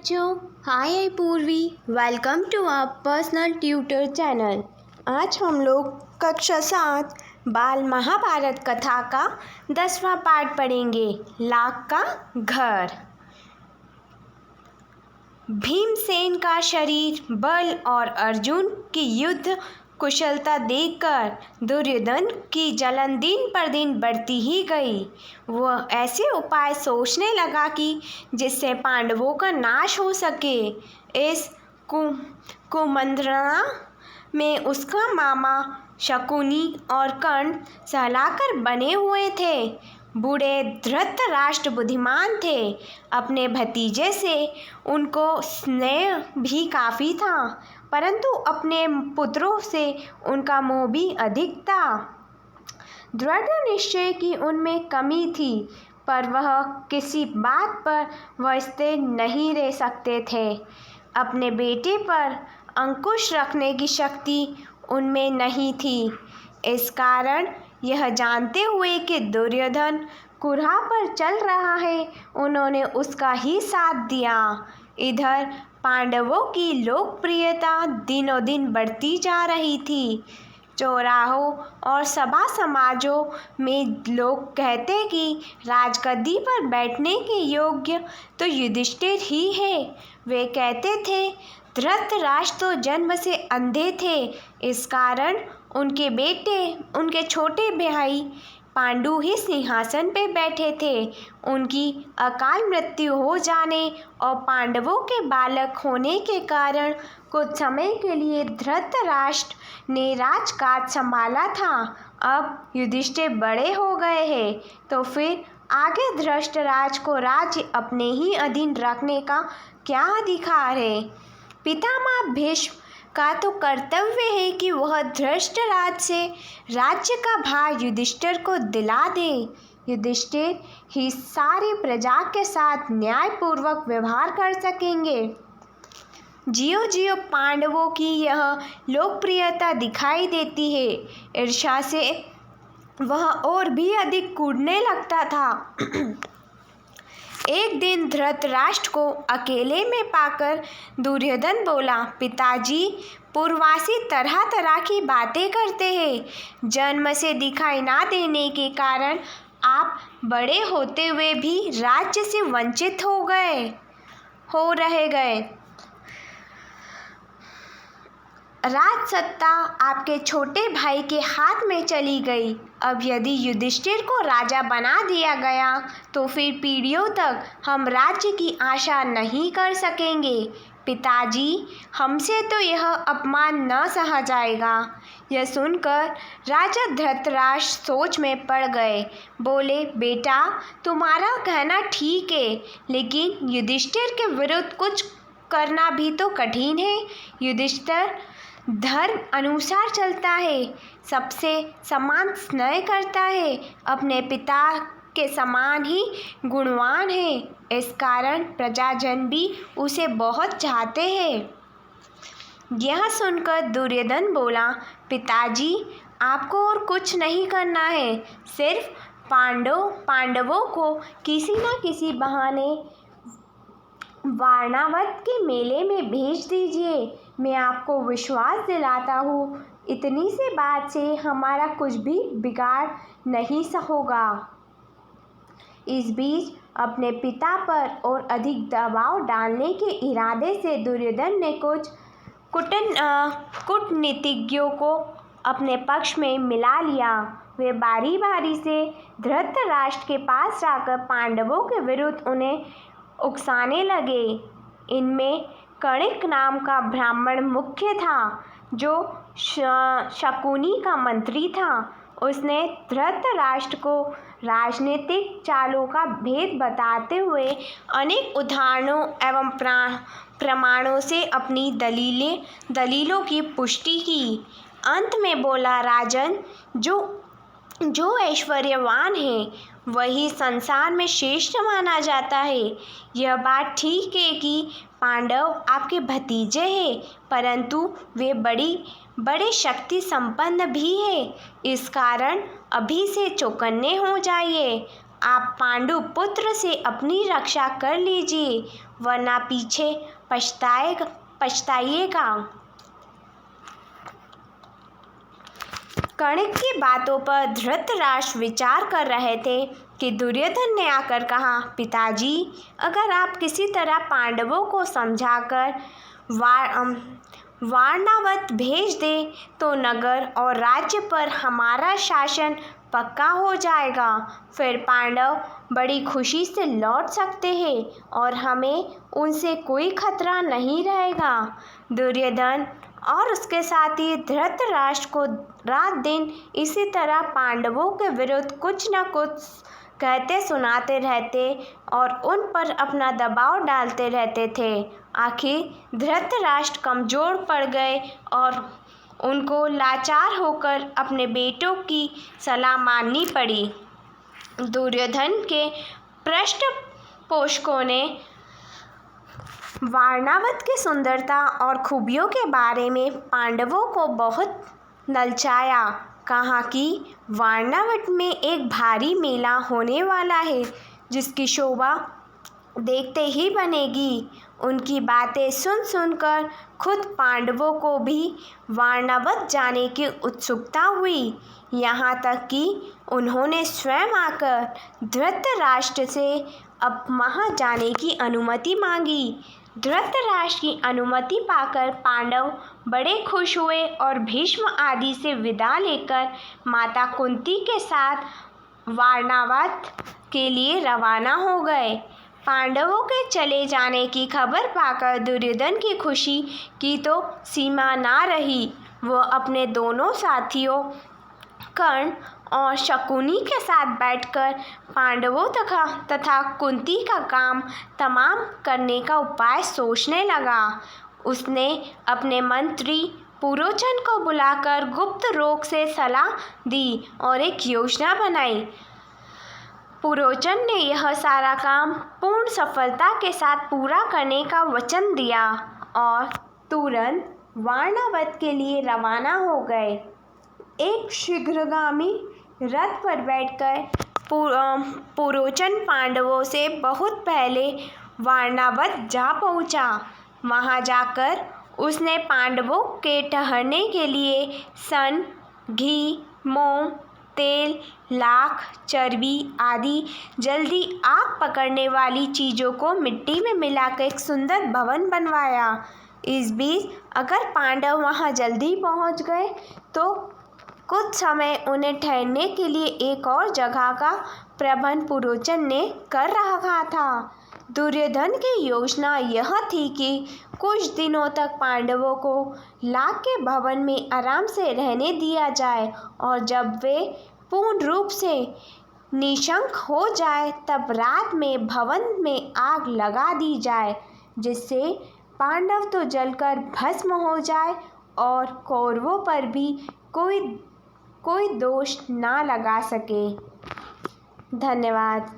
बच्चों, hi I Purvi. Welcome to our personal tutor channel. आज हम लोग कक्षा 7 बाल महाभारत कथा का 10वां पाठ पढ़ेंगे, लाख का घर। भीमसेन का शरीर बल और अर्जुन की युद्ध कुशलता देखकर दुर्योधन की जलन दिन पर दिन बढ़ती ही गई। वह ऐसे उपाय सोचने लगा कि जिससे पांडवों का नाश हो सके। इस कुमंत्रणा में उसका मामा शकुनी और कर्ण सलाहकार बने हुए थे। बूढ़े धृतराष्ट्र बुद्धिमान थे, अपने भतीजे से उनको स्नेह भी काफ़ी था, परंतु अपने पुत्रों से उनका मोह भी अधिक था। दृढ़ निश्चय की उनमें कमी थी, पर वह किसी बात पर वह स्थिर नहीं रह सकते थे। अपने बेटे पर अंकुश रखने की शक्ति उनमें नहीं थी। इस कारण यह जानते हुए कि दुर्योधन कुराह पर चल रहा है, उन्होंने उसका ही साथ दिया। इधर पांडवों की लोकप्रियता दिनों दिन बढ़ती जा रही थी। चौराहों और सभा समाजों में लोग कहते कि राजगद्दी पर बैठने के योग्य तो युधिष्ठिर ही है। वे कहते थे धृतराष्ट्र तो जन्म से अंधे थे, इस कारण उनके बेटे, उनके छोटे भाई पांडु ही सिंहासन पे बैठे थे। उनकी अकाल मृत्यु हो जाने और पांडवों के बालक होने के कारण कुछ समय के लिए धृतराष्ट्र ने राजकाज संभाला था। अब युधिष्ठिर बड़े हो गए हैं, तो फिर आगे धृतराष्ट्र को राज्य अपने ही अधीन रखने का क्या अधिकार है। पितामह भीष्म का तो कर्तव्य है कि वह धृतराष्ट्र से राज्य का भार युधिष्ठिर को दिला दे। युधिष्ठिर ही सारी प्रजा के साथ न्यायपूर्वक व्यवहार कर सकेंगे। जियो जियो पांडवों की यह लोकप्रियता दिखाई देती है। ईर्ष्या से वह और भी अधिक कूदने लगता था। एक दिन धृतराष्ट्र को अकेले में पाकर दुर्योधन बोला, पिताजी, पूर्ववासी तरह तरह की बातें करते हैं। जन्म से दिखाई ना देने के कारण आप बड़े होते हुए भी राज्य से वंचित हो रह गए। राज सत्ता आपके छोटे भाई के हाथ में चली गई। अब यदि युधिष्ठिर को राजा बना दिया गया तो फिर पीढ़ियों तक हम राज्य की आशा नहीं कर सकेंगे। पिताजी, हमसे तो यह अपमान न सहा जाएगा। यह सुनकर राजा धृतराष्ट्र सोच में पड़ गए। बोले, बेटा, तुम्हारा कहना ठीक है, लेकिन युधिष्ठिर के विरुद्ध कुछ करना भी तो कठिन है। युधिष्ठिर धर्म अनुसार चलता है, सबसे समान स्नेह करता है, अपने पिता के समान ही गुणवान है। इस कारण प्रजाजन भी उसे चाहते चाहते हैं। यह सुनकर दुर्योधन बोला, पिताजी, आपको और कुछ नहीं करना है, सिर्फ पांडवों को किसी न किसी बहाने वारणावत के मेले में भेज दीजिए। मैं आपको विश्वास दिलाता हूँ, इतनी सी बात से हमारा कुछ भी बिगाड़ नहीं होगा। इस बीच अपने पिता पर और अधिक दबाव डालने के इरादे से दुर्योधन ने कुछ कूटनीतिज्ञों को अपने पक्ष में मिला लिया। वे बारी बारी से धृतराष्ट्र के पास जाकर पांडवों के विरुद्ध उन्हें उकसाने लगे। इनमें कणिक नाम का ब्राह्मण मुख्य था, जो शकुनी का मंत्री था। उसने धृतराष्ट्र को राजनीतिक चालों का भेद बताते हुए अनेक उदाहरणों एवं प्रमाणों से अपनी दलीलों की पुष्टि की। अंत में बोला, राजन, जो ऐश्वर्यवान है वही संसार में श्रेष्ठ माना जाता है। यह बात ठीक है कि पांडव आपके भतीजे हैं, परंतु वे बड़े शक्ति संपन्न भी हैं। इस कारण अभी से चौकन्ने हो जाइए। आप पांडु पुत्र से अपनी रक्षा कर लीजिए, वरना पीछे पछताइएगा। कर्ण की बातों पर धृतराष्ट्र विचार कर रहे थे कि दुर्योधन ने आकर कहा, पिताजी, अगर आप किसी तरह पांडवों को समझाकर वारणावत भेज दे तो नगर और राज्य पर हमारा शासन पक्का हो जाएगा। फिर पांडव बड़ी खुशी से लौट सकते हैं और हमें उनसे कोई खतरा नहीं रहेगा। दुर्योधन और उसके साथी धृतराष्ट्र को रात दिन इसी तरह पांडवों के विरुद्ध कुछ न कुछ कहते सुनाते रहते और उन पर अपना दबाव डालते रहते थे। आखिर धृतराष्ट्र कमज़ोर पड़ गए और उनको लाचार होकर अपने बेटों की सलाह माननी पड़ी। दुर्योधन के पृष्ठपोषकों ने वारणावत की सुंदरता और खूबियों के बारे में पांडवों को बहुत ललचाया। कहा कि वारणावत में एक भारी मेला होने वाला है जिसकी शोभा देखते ही बनेगी। उनकी बातें सुनकर खुद पांडवों को भी वारणावत जाने की उत्सुकता हुई। यहाँ तक कि उन्होंने स्वयं आकर धृतराष्ट्र से अब वहाँ जाने की अनुमति मांगी। धृतराष्ट्र की अनुमति पाकर पांडव बड़े खुश हुए और भीष्म आदि से विदा लेकर माता कुंती के साथ वारणावत के लिए रवाना हो गए। पांडवों के चले जाने की खबर पाकर दुर्योधन की खुशी की तो सीमा ना रही। वह अपने दोनों साथियों कर्ण और शकुनी के साथ बैठकर पांडवों तथा कुंती का काम तमाम करने का उपाय सोचने लगा। उसने अपने मंत्री पुरोचन को बुलाकर गुप्त रोग से सलाह दी और एक योजना बनाई। पुरोचन ने यह सारा काम पूर्ण सफलता के साथ पूरा करने का वचन दिया और तुरंत वारणावत के लिए रवाना हो गए। एक शीघ्रगामी रथ पर बैठकर पुरोचन पांडवों से बहुत पहले वारणावत जा पहुंचा। वहां जाकर उसने पांडवों के ठहरने के लिए सन, घी, मोम, तेल, लाख, चर्बी आदि जल्दी आग पकड़ने वाली चीज़ों को मिट्टी में मिलाकर एक सुंदर भवन बनवाया। इस बीच अगर पांडव वहां जल्दी पहुंच गए तो कुछ समय उन्हें ठहरने के लिए एक और जगह का प्रबंध पुरोचन ने कर रखा था। दुर्योधन की योजना यह थी कि कुछ दिनों तक पांडवों को लाख के भवन में आराम से रहने दिया जाए और जब वे पूर्ण रूप से निशंक हो जाए तब रात में भवन में आग लगा दी जाए, जिससे पांडव तो जलकर भस्म हो जाए और कौरवों पर भी कोई दोष ना लगा सके। धन्यवाद।